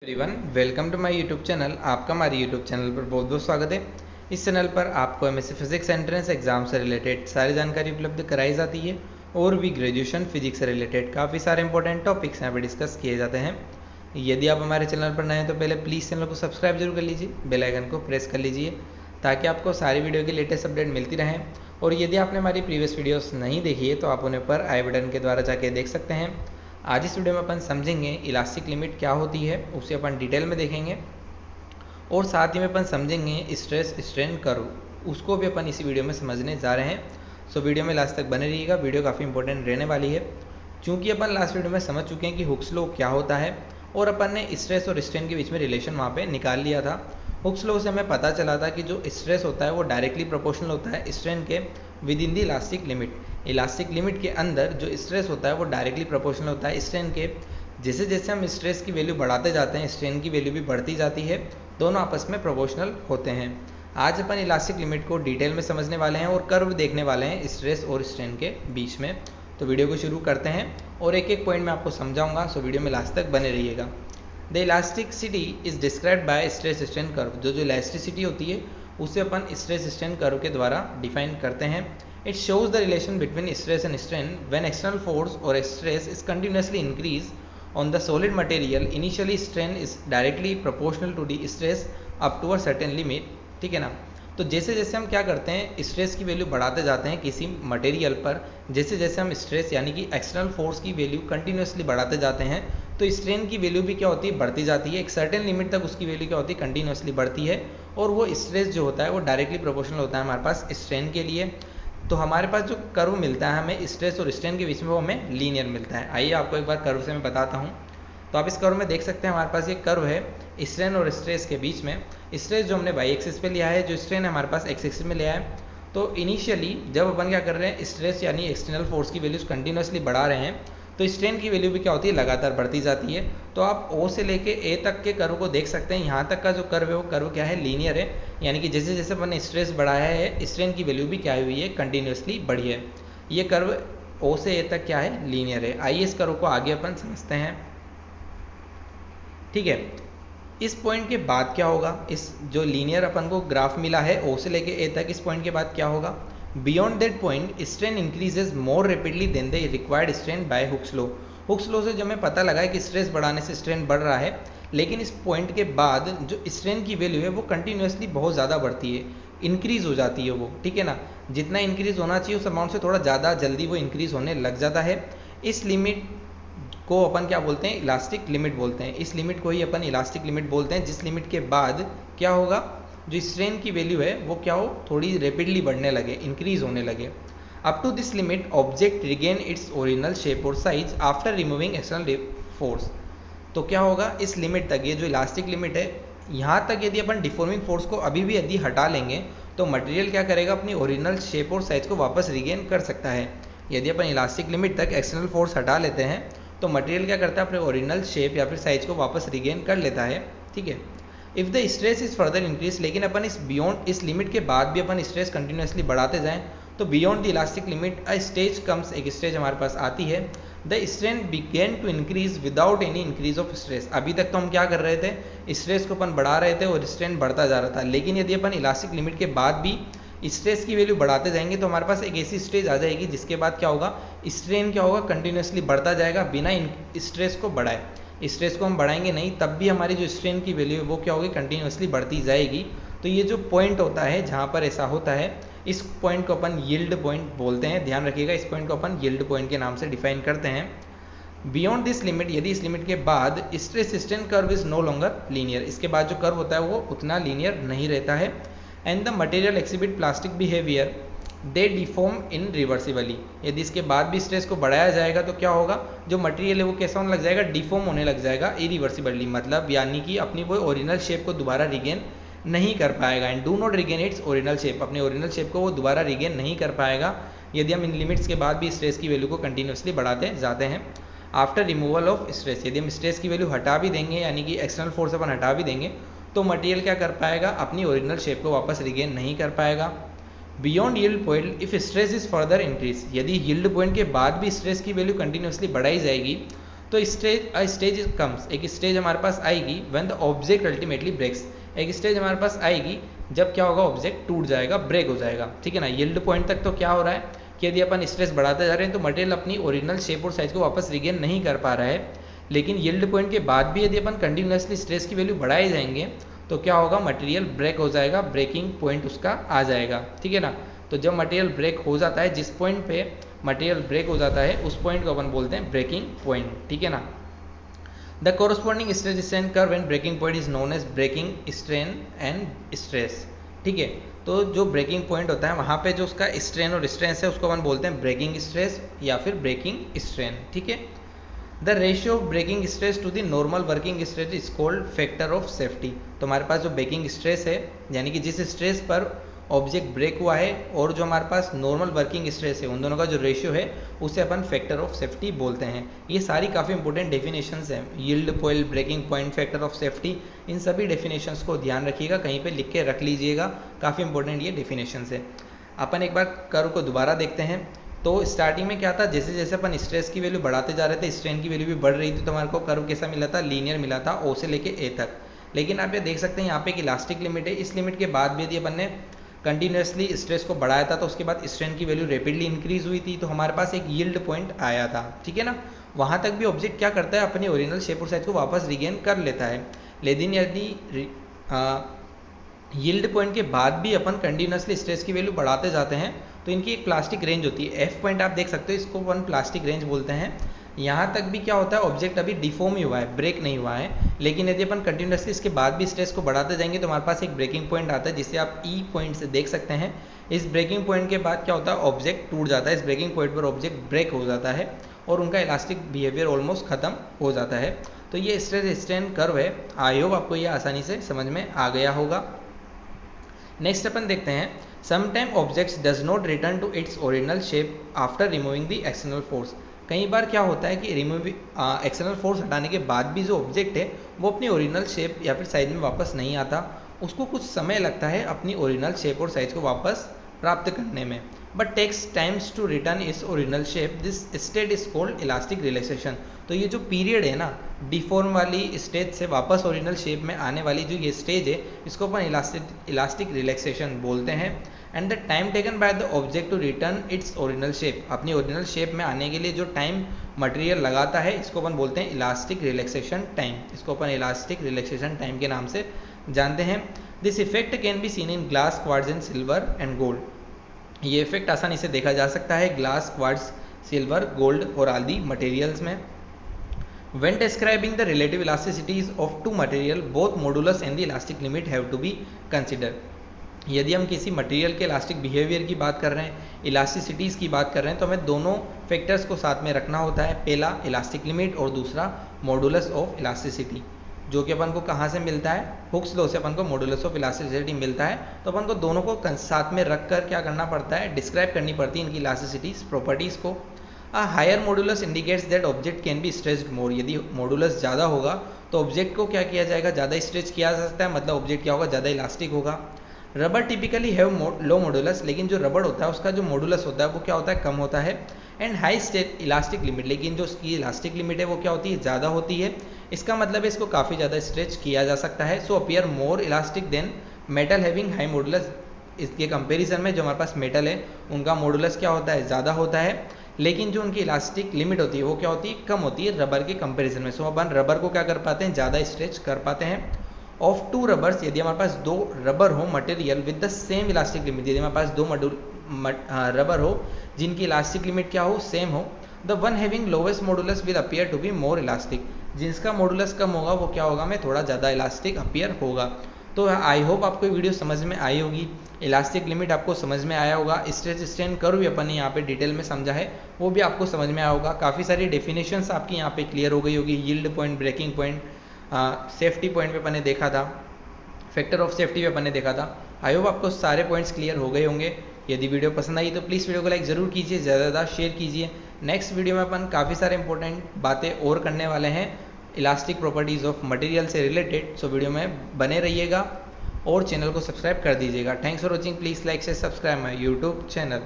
Everyone, welcome to my YouTube channel. आपका हमारे YouTube channel पर बहुत बहुत स्वागत है। इस चैनल पर आपको एमएससी फिजिक्स एंट्रेंस एग्जाम से रिलेटेड सारी जानकारी उपलब्ध कराई जाती है और भी ग्रेजुएशन फिजिक्स से रिलेटेड काफ़ी सारे इंपॉर्टेंट टॉपिक्स यहाँ पर डिस्कस किए जाते हैं। यदि आप हमारे चैनल पर नए हैं तो पहले प्लीज़ चैनल को सब्सक्राइब जरूर कर लीजिए, बेल आइकन को प्रेस कर लीजिए ताकि आपको सारी वीडियो की लेटेस्ट अपडेट मिलती रहें। और यदि आपने हमारी प्रीवियस वीडियोस नहीं देखी है तो आप उन्हें पर आई बटन के द्वारा जाके देख सकते हैं। आज इस वीडियो में अपन समझेंगे इलास्टिक लिमिट क्या होती है, उसे अपन डिटेल में देखेंगे और साथ ही में अपन समझेंगे स्ट्रेस स्ट्रेन कर्व, उसको भी अपन इसी वीडियो में समझने जा रहे हैं। सो वीडियो में लास्ट तक बने रहिएगा, वीडियो काफ़ी इंपॉर्टेंट रहने वाली है। चूँकि अपन लास्ट वीडियो में समझ चुके हैं कि हुक्स लॉ क्या होता है और अपन ने स्ट्रेस और स्ट्रेन के बीच में रिलेशन वहाँ पे निकाल लिया था। हुक्स लॉ से हमें पता चला था कि जो स्ट्रेस होता है वो डायरेक्टली प्रोपोर्शनल होता है स्ट्रेन के with in the elastic limit. Elastic limit के अंदर जो स्ट्रेस होता है वो डायरेक्टली प्रोपोर्शनल होता है स्ट्रेन के। जैसे जैसे हम स्ट्रेस की वैल्यू बढ़ाते जाते हैं स्ट्रेन की वैल्यू भी बढ़ती जाती है, दोनों आपस में प्रोपोर्शनल होते हैं। आज अपन इलास्टिक लिमिट को डिटेल में समझने वाले हैं और कर्व देखने वाले हैं स्ट्रेस और स्ट्रेन के बीच में। तो वीडियो को शुरू करते हैं और एक एक पॉइंट मैं आपको समझाऊंगा, सो वीडियो में लास्ट तक बने रहिएगा। The elasticity is described bye stress strain curve. जो इलास्टिसिटी होती है उसे अपन स्ट्रेस स्ट्रेन कर्व के द्वारा डिफाइन करते हैं। It shows the relation between stress and strain when external force or stress is continuously increased on the solid material. Initially strain is directly proportional to the stress up to a certain limit। ठीक है ना। तो जैसे जैसे हम क्या करते हैं स्ट्रेस की वैल्यू बढ़ाते जाते हैं किसी मटेरियल पर, जैसे जैसे हम स्ट्रेस यानी कि एक्सटर्नल फोर्स की वैल्यू कंटिन्यूसली बढ़ाते जाते हैं तो स्ट्रेन की वैल्यू भी क्या होती है, बढ़ती जाती है। एक सर्टेन लिमिट तक उसकी वैल्यू क्या होती है, कंटिन्यूसली बढ़ती है और वो स्ट्रेस जो होता है वो डायरेक्टली प्रोपोर्शनल होता है हमारे पास स्ट्रेन के लिए। तो हमारे पास जो कर्व मिलता है हमें स्ट्रेस और स्ट्रेन के बीच में वो हमें लीनियर मिलता है। आइए आपको एक बार कर्व से मैं बताता हूँ। तो आप इस कर्व में देख सकते हैं हमारे पास ये कर्व है स्ट्रेन और स्ट्रेस के बीच में। स्ट्रेस जो हमने वाई एक्सिस पे लिया है, जो स्ट्रेन है हमारे पास एक्स एक्सिस में लिया है। तो इनिशियली जब अपन क्या कर रहे हैं स्ट्रेस यानी एक्सटर्नल फोर्स की वैल्यूज कंटिन्यूसली बढ़ा रहे हैं तो स्ट्रेन की वैल्यू भी क्या होती है, लगातार बढ़ती जाती है। तो आप ओ से लेके ए तक के कर्व को देख सकते हैं। यहाँ तक का जो कर्व है वो कर्व क्या है, लीनियर है। यानी कि जैसे जैसे अपन ने स्ट्रेस बढ़ाया है स्ट्रेन की वैल्यू भी क्या हुई है, कंटिन्यूसली बढ़ी है। ये कर्व ओ से ए तक क्या है, लीनियर है। आइए इस कर्व को आगे अपन समझते हैं। ठीक है, इस पॉइंट के बाद क्या होगा, इस जो लीनियर अपन को ग्राफ मिला है ओ से लेके ए तक, इस पॉइंट के बाद क्या होगा, beyond that point strain increases more rapidly than the required strain by Hooke's law. Hooke's law से जो हमें पता लगा है कि स्ट्रेस बढ़ाने से स्ट्रेन बढ़ रहा है, लेकिन इस पॉइंट के बाद जो स्ट्रेन की वैल्यू है वो कंटिन्यूसली बहुत ज़्यादा बढ़ती है, इंक्रीज हो जाती है वो। ठीक है ना, जितना इंक्रीज होना चाहिए उस अमाउंट से थोड़ा ज़्यादा जल्दी वो इंक्रीज होने लग जाता है। इस लिमिट को अपन क्या बोलते हैं, इलास्टिक लिमिट बोलते हैं। इस लिमिट को ही अपन इलास्टिक लिमिट बोलते हैं, जिस लिमिट के बाद क्या होगा, जो स्ट्रेन की वैल्यू है वो क्या हो, थोड़ी रैपिडली बढ़ने लगे, इंक्रीज होने लगे। Up to this limit object regain its original shape और size after removing external force. तो क्या होगा, इस लिमिट तक, ये जो इलास्टिक लिमिट है यहाँ तक यदि अपन डिफॉर्मिंग फोर्स को अभी भी यदि हटा लेंगे तो मटेरियल क्या करेगा, अपनी ओरिजिनल शेप और साइज को वापस रिगेन कर सकता है। यदि अपन इलास्टिक लिमिट तक एक्सटर्नल फोर्स हटा लेते हैं तो मटेरियल क्या करता है, अपने ओरिजिनल शेप या फिर साइज को वापस रिगेन कर लेता है। ठीक है, if the stress is further increase, लेकिन अपन इस बियॉन्ड, इस लिमिट के बाद भी अपन स्ट्रेस कंटिन्यूसली बढ़ाते जाएं तो beyond the elastic limit a stage comes, एक स्टेज हमारे पास आती है। The strain begin to increase without any increase of stress. अभी तक तो हम क्या कर रहे थे, स्ट्रेस को अपन बढ़ा रहे थे और स्ट्रेन बढ़ता जा रहा था, लेकिन यदि अपन इलास्टिक लिमिट के बाद भी स्ट्रेस की वैल्यू बढ़ाते जाएंगे तो हमारे पास एक ऐसी स्टेज आ जाएगी जिसके बाद क्या होगा, स्ट्रेन क्या होगा, कंटिन्यूसली बढ़ता जाएगा बिना स्ट्रेस को बढ़ाए। स्ट्रेस को हम बढ़ाएंगे नहीं तब भी हमारी जो स्ट्रेन की वैल्यू है वो क्या होगी, कंटिन्यूसली बढ़ती जाएगी। तो ये जो पॉइंट होता है जहाँ पर ऐसा होता है, इस पॉइंट को अपन यील्ड पॉइंट बोलते हैं। ध्यान रखिएगा, इस पॉइंट को अपन यील्ड पॉइंट के नाम से डिफाइन करते हैं। बियॉन्ड दिस लिमिट, यदि इस लिमिट के बाद stress strain curve is no longer linear, इसके बाद जो कर्व होता है वो उतना लीनियर नहीं रहता है। And the material exhibit plastic behaviour they deform in reversibly. यदि इसके बाद भी स्ट्रेस को बढ़ाया जाएगा तो क्या होगा, जो मटेरियल है वो कैसा होने लग जाएगा, डिफॉर्म होने लग जाएगा इरिवर्सिबली, मतलब यानी कि अपनी वो ओरिजिनल शेप को दोबारा रिगेन नहीं कर पाएगा। And do not regain its original shape, अपने ओरिजिनल शेप को वो दोबारा रिगेन नहीं कर पाएगा यदि हम इन लिमिट्स के बाद भी स्ट्रेस की वैल्यू को कंटिन्यूसली बढ़ाते जाते हैं। आफ्टर रिमूवल ऑफ स्ट्रेस, यदि हम स्ट्रेस की वैल्यू हटा भी देंगे यानी कि एक्सटर्नल फोर्स अपन हटा भी देंगे तो मटेरियल क्या कर पाएगा, अपनी ओरिजिनल शेप को वापस रिगेन नहीं कर पाएगा। Beyond yield point if stress is further increase, यदि यील्ड पॉइंट के बाद भी स्ट्रेस की वैल्यू कंटिन्यूसली बढ़ाई जाएगी तो स्टेज कम्स, एक स्टेज हमारे पास आएगी when the object ultimately breaks, एक स्टेज हमारे पास आएगी जब क्या होगा, ऑब्जेक्ट टूट जाएगा, ब्रेक हो जाएगा, ठीक है ना। यील्ड पॉइंट तक तो क्या हो रहा है कि यदि अपन स्ट्रेस बढ़ाते जा रहे हैं तो मटेरियल अपनी ओरिजिनल शेप और साइज को वापस रिगेन नहीं कर पा रहा है, लेकिन यील्ड पॉइंट के बाद भी यदि अपन कंटिन्यूसली स्ट्रेस की वैल्यू बढ़ाए जाएंगे तो क्या होगा, मटेरियल ब्रेक हो जाएगा, ब्रेकिंग पॉइंट उसका आ जाएगा, ठीक है ना। तो जब मटेरियल ब्रेक हो जाता है, जिस पॉइंट पे मटेरियल ब्रेक हो जाता है उस पॉइंट को अपन बोलते हैं ब्रेकिंग पॉइंट, ठीक है ना। The corresponding stress strain curve and breaking point is known as breaking strain and stress, ठीक है। तो जो ब्रेकिंग पॉइंट होता है वहाँ पे जो उसका स्ट्रेन और स्ट्रेस है उसको अपन बोलते हैं ब्रेकिंग स्ट्रेस या फिर ब्रेकिंग स्ट्रेन, ठीक है। The ratio of breaking stress to the normal working stress is called factor of safety. तो हमारे पास जो ब्रेकिंग स्ट्रेस है, यानी कि जिस स्ट्रेस पर ऑब्जेक्ट ब्रेक हुआ है और जो हमारे पास नॉर्मल वर्किंग स्ट्रेस है, उन दोनों का जो रेशियो है उसे अपन फैक्टर ऑफ सेफ्टी बोलते हैं। ये सारी काफ़ी इंपॉर्टेंट डेफिनेशंस हैं, yield point, breaking point, factor of safety, इन सभी डेफिनेशंस को ध्यान रखिएगा, कहीं पे लिख के रख लीजिएगा, काफ़ी इंपॉर्टेंट ये डेफिनेशंस है। अपन एक बार कर्व को दोबारा देखते हैं। तो स्टार्टिंग में क्या था, जैसे जैसे अपन स्ट्रेस की वैल्यू बढ़ाते जा रहे थे, स्ट्रेन की वैल्यू भी बढ़ रही थी, तो हमारे को कर्व कैसा मिला था, लीनियर मिला था, ओ से लेके ए तक। लेकिन आप ये देख सकते हैं यहाँ पे एक इलास्टिक लिमिट है, इस लिमिट के बाद भी यदि अपन ने कंटिन्यूसली स्ट्रेस को बढ़ाया था तो उसके बाद स्ट्रेन की वैल्यू रैपिडली इंक्रीज हुई थी, तो हमारे पास एक यील्ड पॉइंट आया था, ठीक है ना। वहाँ तक भी ऑब्जेक्ट क्या करता है, अपनी ओरिजिनल शेप और साइज को वापस रिगेन कर लेता है। लेकिन यदि यील्ड पॉइंट के बाद भी अपन कंटिन्यूसली स्ट्रेस की वैल्यू बढ़ाते जाते हैं तो इनकी एक प्लास्टिक रेंज होती है, एफ पॉइंट आप देख सकते हो, इसको अपन प्लास्टिक रेंज बोलते हैं। यहाँ तक भी क्या होता है, ऑब्जेक्ट अभी डिफॉर्म ही हुआ है, ब्रेक नहीं हुआ है, लेकिन यदि अपन कंटिन्यूसली इसके बाद भी स्ट्रेस को बढ़ाते जाएंगे तो हमारे पास एक ब्रेकिंग पॉइंट आता है, जिसे आप ई पॉइंट से देख सकते हैं। इस ब्रेकिंग पॉइंट के बाद क्या होता है, ऑब्जेक्ट टूट जाता है, इस ब्रेकिंग पॉइंट पर ऑब्जेक्ट ब्रेक हो जाता है और उनका इलास्टिक बिहेवियर ऑलमोस्ट खत्म हो जाता है। तो ये स्ट्रेस स्ट्रेन कर्व है। आई होप आपको ये आसानी से समझ में आ गया होगा। नेक्स्ट अपन देखते हैं, sometime objects does not return to its original shape after removing the external force. कई बार क्या होता है कि एक्सटर्नल फोर्स हटाने के बाद भी जो ऑब्जेक्ट है वो अपनी ओरिजिनल शेप या फिर साइज में वापस नहीं आता, उसको कुछ समय लगता है अपनी ओरिजिनल शेप और साइज को वापस प्राप्त करने में, but takes times to return its original shape. This state is called elastic relaxation. तो ये जो पीरियड है ना, डिफॉर्म वाली स्टेज से वापस ओरिजिनल शेप में आने वाली जो ये स्टेज है, इसको अपन इलास्टिक रिलैक्सेशन बोलते हैं। And the time taken by the object to return its original shape, अपनी ओरिजिनल शेप में आने के लिए जो टाइम मटेरियल लगाता है इसको अपन बोलते हैं इलास्टिक रिलैक्सेशन टाइम, इसको अपन इलास्टिक रिलैक्सेशन टाइम के नाम से जानते हैं। This effect can be seen in glass, quartz and silver and gold. ये इफेक्ट आसानी से देखा जा सकता है ग्लास, क्वार्ट्ज, सिल्वर, गोल्ड और आदि मटेरियल्स में। When describing the relative elasticities of two material, both modulus and the elastic limit have to be considered. यदि हम किसी मटेरियल के इलास्टिक बिहेवियर की बात कर रहे हैं, इलास्टिसिटीज़ की बात कर रहे हैं, तो हमें दोनों फैक्टर्स को साथ में रखना होता है। पहला इलास्टिक लिमिट और दूसरा मॉडुलस ऑफ इलास्टिसिटी, जो कि अपन को कहाँ से मिलता है, हुक्स लॉ से अपन को मॉडुलस ऑफ इलास्टिसिटी मिलता है। तो अपन को दोनों को साथ में रख कर क्या करना पड़ता है, डिस्क्राइब करनी पड़ती है इनकी इलास्टिसिटीज प्रॉपर्टीज़ को। A higher modulus indicates that object can be stretched more। यदि मॉडुलस ज़्यादा होगा तो ऑब्जेक्ट को क्या किया जाएगा, ज़्यादा स्ट्रेच किया जा सकता है, मतलब ऑब्जेक्ट क्या होगा, ज़्यादा इलास्टिक होगा। Rubber typically have low modulus, लेकिन जो रबर होता है उसका जो मॉडुलस होता है वो क्या होता है, कम होता है। And high state elastic limit, लेकिन जो उसकी इलास्टिक लिमिट है वो क्या होती है, ज़्यादा होती है। इसका मतलब है इसको काफ़ी ज़्यादा स्ट्रेच किया जा सकता है। So appear more elastic than metal having high modulus. इसके कंपेरिजन में जो हमारे पास मेटल है उनका मॉडुलस क्या होता है, ज़्यादा होता है, लेकिन जो उनकी इलास्टिक लिमिट होती है वो क्या होती है, कम होती है रबर के कंपैरिजन में। सो अपन रबर को क्या कर पाते हैं, ज़्यादा स्ट्रेच कर पाते हैं। ऑफ टू रबर्स, यदि हमारे पास दो रबर हो material with the same elastic limit, यदि हमारे पास दो रबर हो जिनकी इलास्टिक लिमिट क्या हो, सेम हो, the one having lowest modulus will appear to be more elastic. जिसका मॉडुलस कम होगा वो क्या होगा, में थोड़ा ज़्यादा इलास्टिक अपीयर होगा। तो आई होप आपको वीडियो समझ में आई होगी, इलास्टिक लिमिट आपको समझ में आया होगा, स्ट्रेच स्ट्रेन कर्व भी अपन ने यहाँ पे डिटेल में समझा है वो भी आपको समझ में आया होगा। काफ़ी सारी डेफिनेशंस आपकी यहाँ पे क्लियर हो गई होगी। Yield point, breaking point, safety point पे अपन ने देखा था, फैक्टर ऑफ सेफ्टी पे अपन ने देखा था। आई होप आपको सारे पॉइंट्स क्लियर हो गए होंगे। यदि वीडियो पसंद आई तो प्लीज़ वीडियो को लाइक ज़रूर कीजिए, ज़्यादा से ज़्यादा शेयर कीजिए। नेक्स्ट वीडियो में अपन काफ़ी सारे इंपॉर्टेंट बातें और करने वाले हैं इलास्टिक प्रॉपर्टीज़ ऑफ मटेरियल से रिलेटेड। सो वीडियो में बने रहिएगा और चैनल को सब्सक्राइब कर दीजिएगा। Thanks for watching, please like से सब्सक्राइब माई यूट्यूब चैनल।